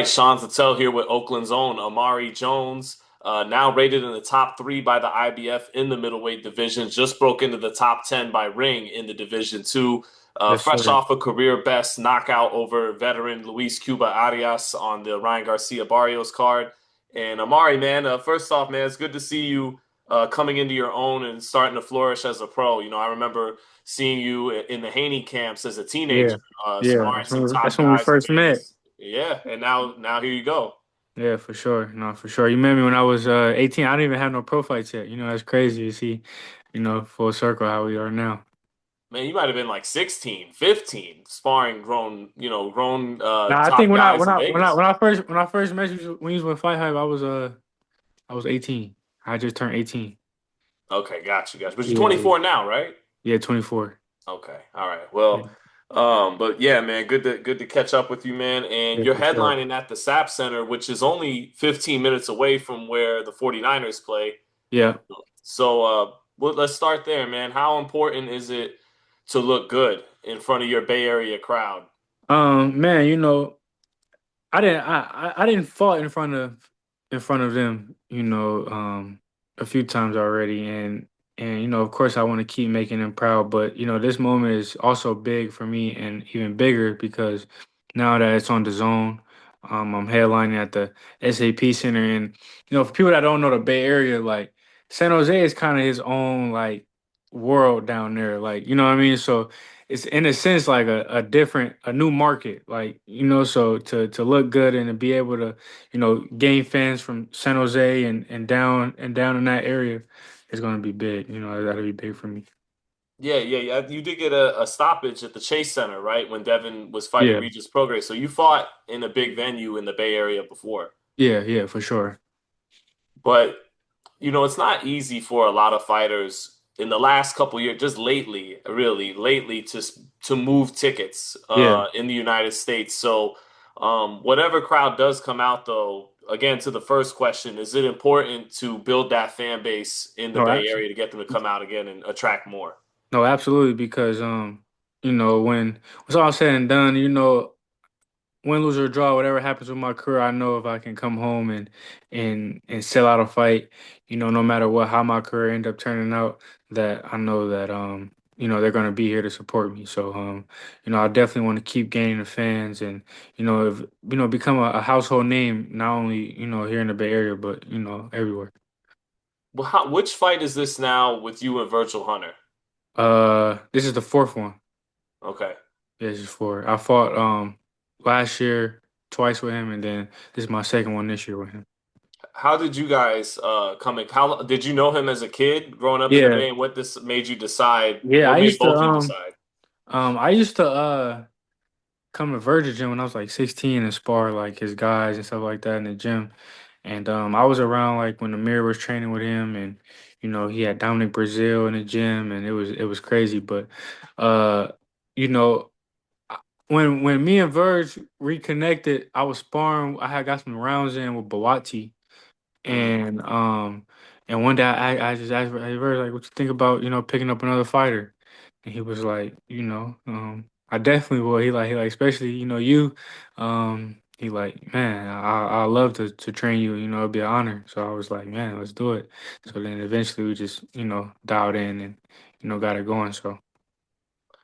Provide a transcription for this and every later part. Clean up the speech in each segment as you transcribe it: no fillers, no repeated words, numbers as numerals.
right, Sean Tell here with Oakland's own Amari Jones, now rated in the top three by the IBF in the middleweight division. Just broke into the top 10 by Ring in the division two. Yes, Fresh sir. off a career best knockout over veteran Luis Cuba Arias on the Ryan Garcia Barrios card. And Amari, man, first off, man, it's good to see you coming into your own and starting to flourish as a pro. I remember seeing you in the Haney camps as a Yeah, teenager, yeah. sparring some That's top when we guys in first met. Vegas. Yeah, and now here you go. Yeah, for sure. No, for sure. You met me when I was 18. I didn't even have no pro fights yet. That's crazy to see, full circle how we are now. Man, you might have been like 16, 15, sparring grown Nah, I think top when I guys when in I when I Vegas. when I first met you when you was with Fight Hype, I was 18. I just turned 18. Okay, got you. But you're Yeah, 24 now, right? yeah, 24. Okay, all right. Yeah, Well, but yeah, man, good to catch up with you, man. And yeah, you're for sure. headlining at the SAP Center, which is only 15 minutes away from where the 49ers play. Yeah. So, let's start there, man. How important is it to look good in front of your Bay Area crowd? Man, I didn't fought in front of them, a few times already, and of course I want to keep making them proud, but this moment is also big for me and even bigger because now that it's on the zone, I'm headlining at the SAP Center, and for people that don't know the Bay Area, like San Jose is kind of his own like world down there, like what I mean. So it's in a sense like a new market, like so to look good and to be able to gain fans from San Jose and down in that area is going to be big. That'll be big for me. Yeah. You did get a stoppage at the Chase Center, right? When Devin was fighting Yeah, Regis Prograis. So you fought in a big venue in the Bay Area before. yeah, for sure. But, it's not easy for a lot of fighters in the last couple years, just lately, really lately, to move tickets Yeah, in the United States. So, whatever crowd does come out, though, again, to the first question, is it important to build that fan base in the no, Bay Area to get them to come out again and attract more? no, absolutely, because when it's all said and done, win, lose or draw, whatever happens with my career, I know if I can come home and sell out a fight, no matter what, how my career end up turning out, that I know that they're gonna be here to support me. So I definitely want to keep gaining the fans and if become a household name, not only here in the Bay Area, but everywhere. Well, which fight is this now with you and Virgil Hunter? This is the fourth one. Okay. Yeah, this is four. I fought last year twice with him, and then this is my second one this year with him. How did you guys come in? How did you know him as a kid growing up in the Yeah, Bay, and what this made you decide? yeah. What I made used to both of you decide? come to Virgil Gym when I was like 16 and spar like his guys and stuff like that in the gym. And I was around like when Amir was training with him, and he had Dominic Brazil in the gym, and it was crazy. But uh, you know when me and Verge reconnected, I was sparring. I had got some rounds in with Bawati, Hmm. and one day I just asked Verge like, "What you think about picking up another fighter?" And he was like, I definitely will. He like, especially, you. He like, man, I love to train you, it'd be an honor. So I was like, man, let's do it. So then eventually we just, dialed in and, got it going. So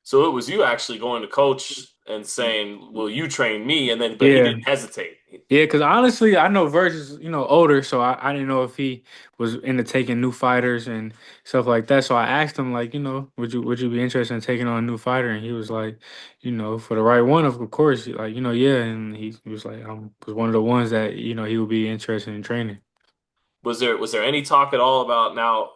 So it was you actually going to coach and saying, "Will you train me?" And then, but he yeah. didn't hesitate. Yeah, because honestly, I know Verge is, older, so I didn't know if he was into taking new fighters and stuff like that. So I asked him, like, would you be interested in taking on a new fighter? And he was like, for the right one, of course, like, yeah. And he was like, was one of the ones that, he would be interested in training. Was there any talk at all about now?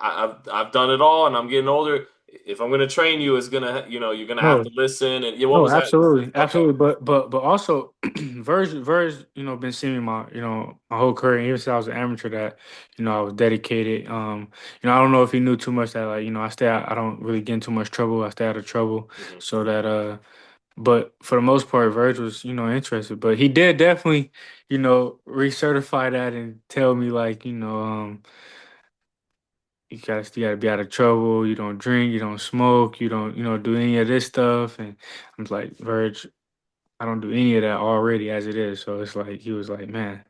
I've done it all, and I'm getting older. If I'm going to train you, it's gonna, you're gonna have No, to listen. And yeah, what no, was that? absolutely, Okay. absolutely. But also, Verge, been seeing me my whole career, even since I was an amateur. That I was dedicated. I don't know if he knew too much that like I don't really get in too much trouble. I stay out of trouble, Mhm. so that but for the most part, Verge was interested. But he did definitely recertify that and tell me like you gotta be out of trouble. You don't drink, you don't smoke, you don't do any of this stuff. And I'm like, Verge, I don't do any of that already as it is. So it's like he was like, man,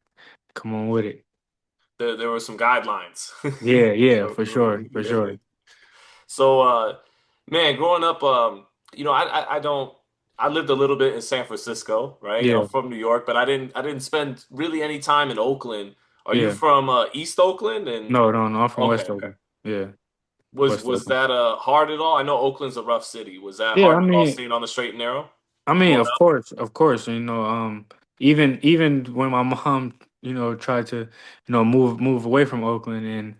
come on with it. There were some guidelines. Yeah, yeah, So, for sure, for sure. so, man, growing up, I don't. I lived a little bit in San Francisco, right? I'm Yeah, from New York, but I didn't spend really any time in Oakland. Are you yeah. from East Oakland? And No, no, no. I'm from okay, West okay. Oakland. Yeah, Was West was Oakland. that hard at all? I know Oakland's a rough city. Was that Yeah, hard at all staying on the straight and narrow growing up? of course, even when my mom, tried to, move away from Oakland, and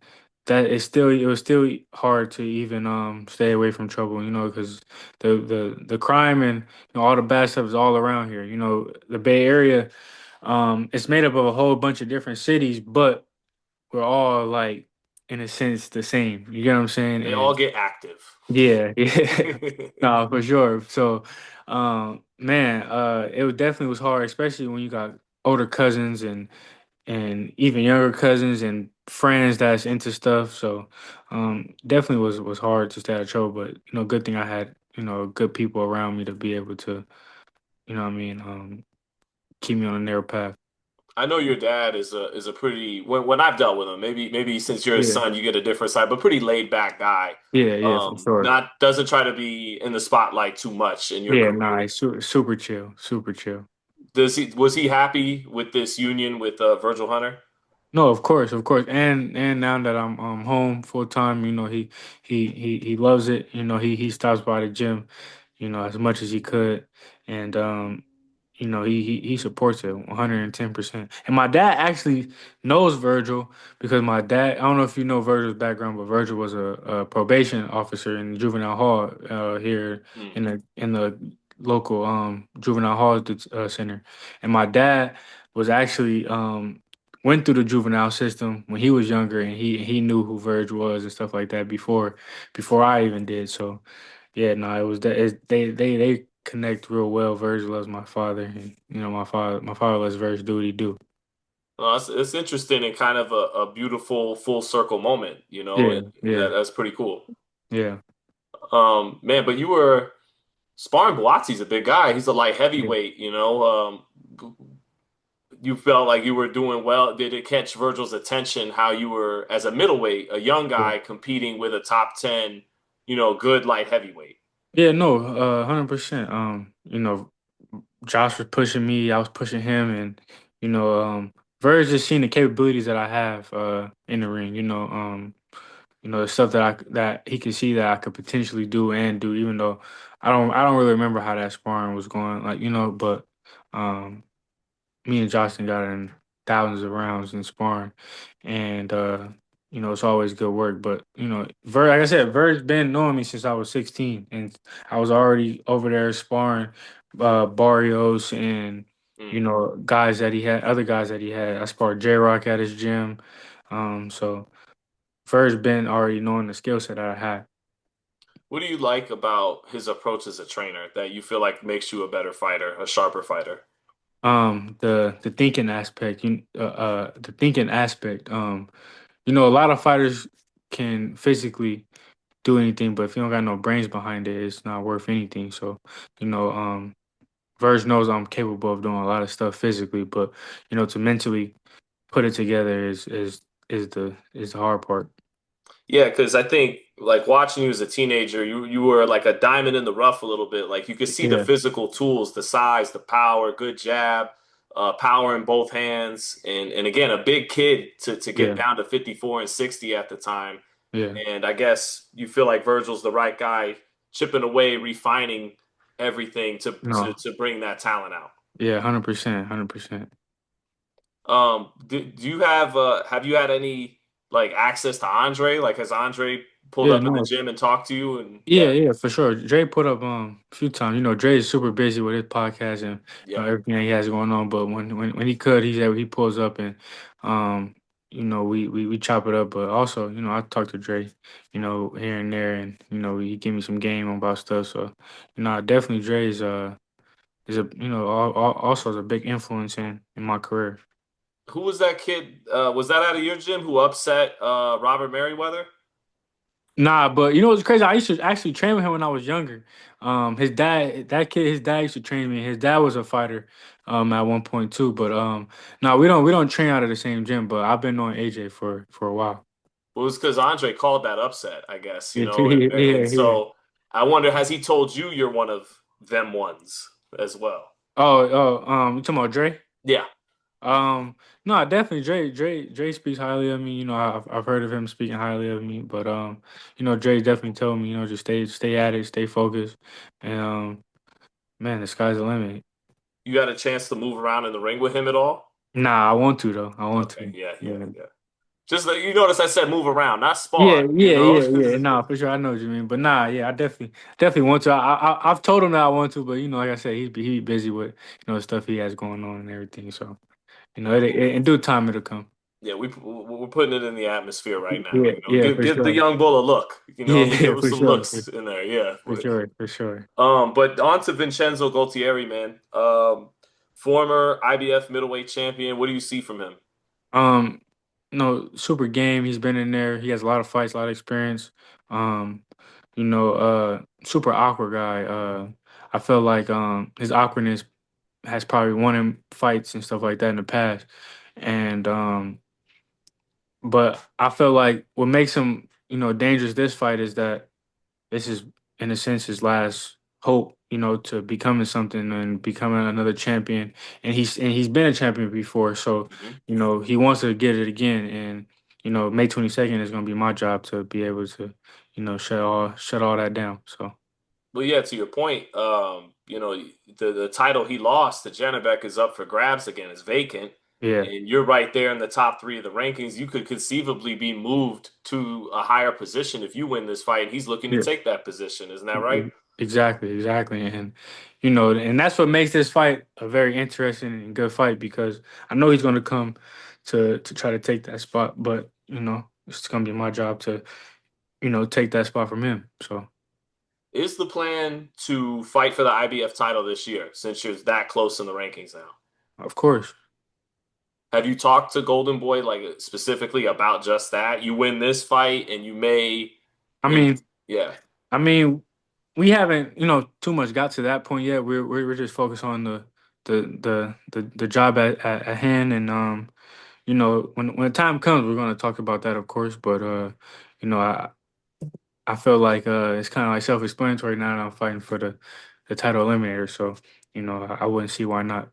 it was still hard to even stay away from trouble, because the crime and all the bad stuff is all around here. The Bay Area, it's made up of a whole bunch of different cities, but we're all like in a sense the same. You get what I'm saying? They all And get active. yeah, yeah. No, for sure. So, man, it definitely was hard, especially when you got older cousins and even younger cousins and friends that's into stuff. So, definitely was hard to stay out of trouble. But good thing I had good people around me to be able to, what I mean, keep me on a narrow path. I know your dad is a pretty when I've dealt with him, maybe since you're his Yeah, son, you get a different side, but pretty laid back guy. yeah, yeah, for sure. Not doesn't try to be in the spotlight too much in your Yeah, nah, career. it's super chill, super chill. Was he happy with this union with Virgil Hunter? No, of course, and now that I'm home full time, he loves it. He stops by the gym, as much as he could, and he supports it 110%. And my dad actually knows Virgil because my dad. I don't know if you know Virgil's background, but Virgil was a probation officer in the juvenile hall here Hmm. in the local juvenile hall center, and my dad was actually went through the juvenile system when he was younger, and he knew who Verge was and stuff like that before I even did. So yeah, no, it was that they connect real well. Verge loves my father, and my father lets Verge do what he do. Well, it's interesting and kind of a beautiful full circle moment, Yeah, yeah, that's pretty cool. yeah, Man, but you were sparring Buatsi's a big guy. He's a light yeah, heavyweight, you felt like you were doing well. Did it catch Virgil's attention how you were as a middleweight, a young yeah. guy competing with a top 10, good light heavyweight? Yeah, no, 100%. Josh was pushing me, I was pushing him, and Verge just seen the capabilities that I have in the ring. The stuff that he could see that I could potentially do and do, even though I don't really remember how that sparring was going, like but um, me and Justin got in thousands of rounds in sparring, and it's always good work. But like I said, Ver's been knowing me since I was 16, and I was already over there sparring Barrios and Mm. guys that he had, other guys that he had. I sparred J Rock at his gym, so Ver's been already knowing the skill set that I had. What do you like about his approach as a trainer that you feel like makes you a better fighter, a sharper fighter? The thinking aspect, the thinking aspect. A lot of fighters can physically do anything, but if you don't got no brains behind it, it's not worth anything. So, you know, um, Verge knows I'm capable of doing a lot of stuff physically, but to mentally put it together is the hard part. Yeah, because I think like watching you as a teenager, you were like a diamond in the rough a little bit. Like you could see the Yeah, physical tools, the size, the power, good jab, power in both hands, and again, a big kid to get yeah, down to 54 and 60 at the time. yeah. And I guess you feel like Virgil's the right guy, chipping away, refining everything to to No, to bring that talent out. yeah, 100%, 100%. Do you have you had any like access to Andre? Like has Andre pulled Yeah, up in the no, gym and talked to you? And yeah, yeah, yeah, for sure. Dre put up a few times. Dre is super busy with his podcast and yeah. everything that he has going on. But when he could, he pulls up and um we chop it up. But also, I talk to Dre, here and there, and he give me some game about stuff. So definitely Dre is a also is a big influence in my career. Who was that kid? Was that out of your gym who upset Robert Merriweather? Nah, but you know what's crazy? I used to actually train with him when I was younger. His dad used to train me. His dad was a fighter, at one point too. But no, we don't train out of the same gym. But I've been knowing AJ for a while. It was because Andre called that upset, I guess, Yeah, and yeah, yeah. so I wonder, has he told you you're one of them ones as well? You talking about Dre? Yeah. Um, no, definitely Dre speaks highly of me. You know, I've heard of him speaking highly of me. But Dre definitely told me, just stay at it, stay focused, and man, the sky's the limit. You got a chance to move around in the ring with him at all? Nah, I want to though. I want Okay, to. yeah, yeah, Yeah. yeah. Just that you notice I said move around, not Yeah, spar, yeah, yeah, yeah. Nah, for sure. I know what you mean. But nah, yeah, I definitely want to. I've told him that I want to, but like I said, he busy with stuff he has going on and everything. So in due time it'll come. Yeah, we're putting it in the atmosphere right now. Yeah, yeah, Give for give the sure. young bull a look. Yeah, Give yeah, him for some sure, looks in there. Yeah. for sure, for sure. But on to Vincenzo Gaultieri, man. Former IBF middleweight champion. What do you see from him? Um, no, super game. He's been in there. He has a lot of fights, a lot of experience. Um, super awkward guy. I feel like his awkwardness has probably won him fights and stuff like that in the past. And but I feel like what makes him, dangerous this fight is that this is in a sense his last hope, to becoming something and becoming another champion. And he's been a champion before, so Mhm. he wants to get it again. And May 22nd is going to be my job to be able to, shut all that down. So Well, yeah, to your point, the title he lost to Janabek is up for grabs again. It's vacant, yeah, and you're right there in the top three of the rankings. You could conceivably be moved to a higher position if you win this fight. He's looking to yeah. take that position, isn't that right? Exactly, exactly. And and that's what makes this fight a very interesting and good fight because I know he's going to come to try to take that spot, but it's going to be my job to, take that spot from him. So, Is the plan to fight for the IBF title this year since you're that close in the rankings now? of course. Have you talked to Golden Boy like specifically about just that? You win this fight and you may I and mean, yeah. I mean, we haven't, too much got to that point yet. We're just focused on the job at hand and when the time comes, we're going to talk about that, of course, but you know, I I feel like it's kind of like self-explanatory now that I'm fighting for the title eliminator. So, I wouldn't see why not.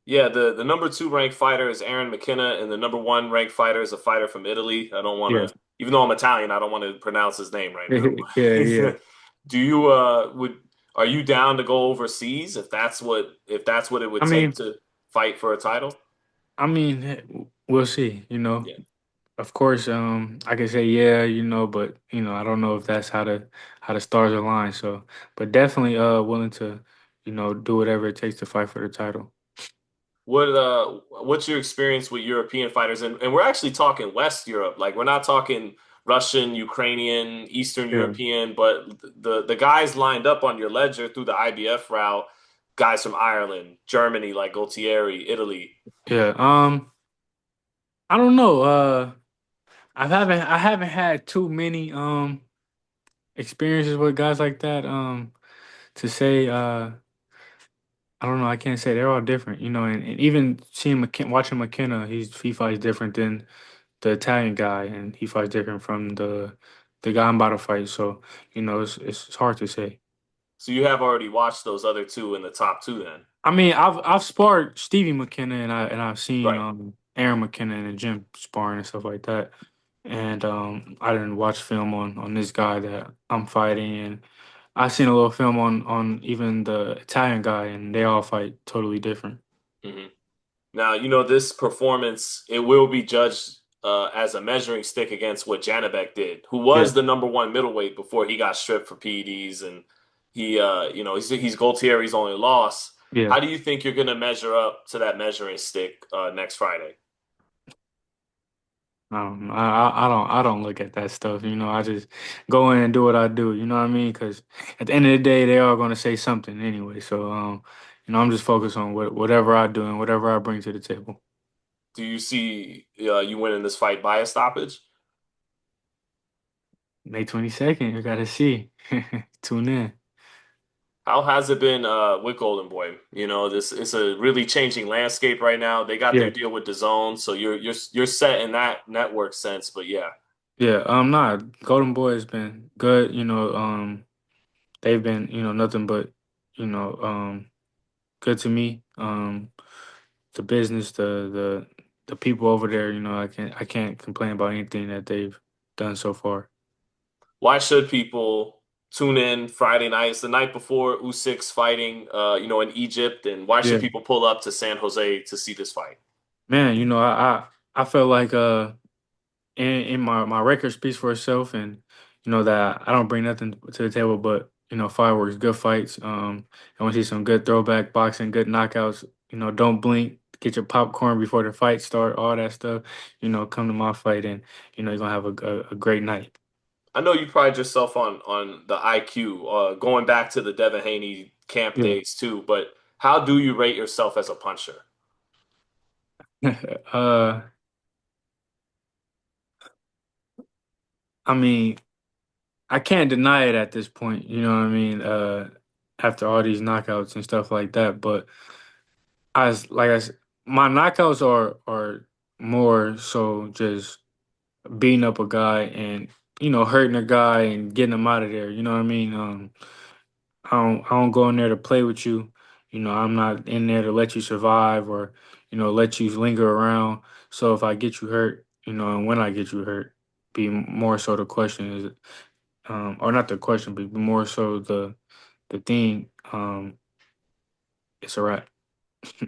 Yeah, the number two ranked fighter is Aaron McKenna, and the number one ranked fighter is a fighter from Italy. I don't want Yeah. to, even though I'm Italian, I don't want to pronounce his name right now. Yeah, yeah. Do you would are you down to go overseas if that's what it would I take mean, to fight for a title? we'll see, Yeah. Of course, I can say yeah, but I don't know if that's how the stars align. So, but definitely willing to, do whatever it takes to fight for the title. What's your experience with European fighters? And we're actually talking West Europe. Like we're not talking Russian, Ukrainian, Eastern Yeah. European, but the guys lined up on your ledger through the IBF route, guys from Ireland, Germany like Gaultieri, Italy. Yeah. I don't know. I haven't had too many experiences with guys like that. To say I don't know. I can't say they're all different, and even watching McKenna, he fights different than the Italian guy, and he fights different from the guy I'm about to fight. So it's hard to say. So you have already watched those other two in the top two then. I mean, I've sparred Stevie McKenna, and I've seen Right. Aaron McKenna in the gym sparring and stuff like that. And I didn't watch film on this guy that I'm fighting, and I seen a little film on even the Italian guy, and they all fight totally different. hmm Now, this performance, it will be judged as a measuring stick against what Janabek did, who Yeah, was the number one middleweight before he got stripped for PEDs and he's Gaultieri's only loss. yeah. How do you think you're going to measure up to that measuring stick next Friday? I don't look at that stuff. I just go in and do what I do. You know what I mean? Because at the end of the day, they are going to say something anyway. So I'm just focused on whatever I do and whatever I bring to the table. Do you see you winning this fight by a stoppage? May 22nd. You gotta see. Tune in. How has it been with Golden Boy? You know, this it's a really changing landscape right now. They got their Yeah, deal with DAZN, so you're set in that network sense. But yeah, yeah. Nah, Golden Boy has been good. They've been, nothing but, you know, good to me. The business, the people over there, I can't complain about anything that they've done so far. why should people tune in Friday nights, the night before Usyk's fighting, in Egypt, and why should Yeah, people pull up to San Jose to see this fight? man. I felt like in my record speaks for itself, and that I don't bring nothing to the table but fireworks, good fights. I want to see some good throwback boxing, good knockouts. Don't blink. Get your popcorn before the fight start. All that stuff. Come to my fight, and you're gonna have a great night. I know you pride yourself on the IQ, going back to the Devin Haney camp Yeah. days too. But how do you rate yourself as a puncher? uh, I mean, I can't deny it at this point. You know what I mean? After all these knockouts and stuff like that, but I said, my knockouts are more so just beating up a guy and hurting a guy and getting him out of there. You know what I mean? I don't go in there to play with you. I'm not in there to let you survive or let you linger around. So if I get you hurt, and when I get you hurt, be more so the question is, or not the question, but more so the thing. It's a wrap.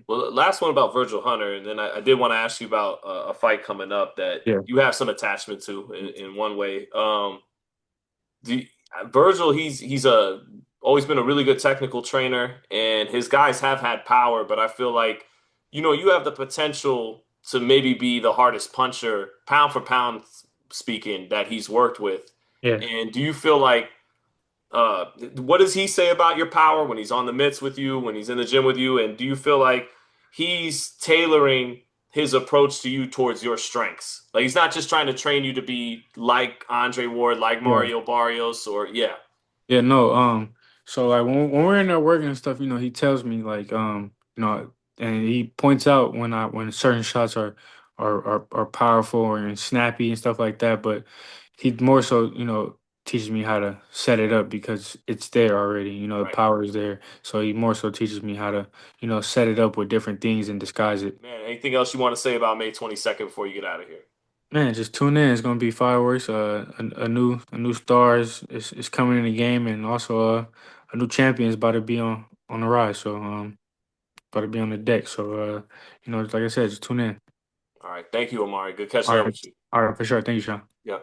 Well, last one about Virgil Hunter, and then I did want to ask you about a fight coming up that Yeah, you have some attachment to in one way. Do, Virgil, he's always been a really good technical trainer, and his guys have had power, but I feel like, you have the potential to maybe be the hardest puncher, pound for pound speaking, that he's worked with. yeah. And do you feel like what does he say about your power when he's on the mitts with you, when he's in the gym with you? And do you feel like he's tailoring his approach to you towards your strengths? Like he's not just trying to train you to be like Andre Ward, like Yeah. Mario Barrios, or yeah. Yeah, no, so like when we're in there working and stuff, he tells me like and he points out when certain shots are powerful and snappy and stuff like that, but he more so, teaches me how to set it up because it's there already, the Right. power is there. So he more so teaches me how to, set it up with different things and disguise it. Man, anything else you want to say about May 22nd before you get out of here? Man, just tune in. It's gonna be fireworks. A new star is coming in the game, and also a new champion is about to be on the rise. So about to be on the deck. So like I said, just tune in. All right. Thank you, Amari. Good catching All up right, with you. all right, for sure. Thank you, Sean. Yeah.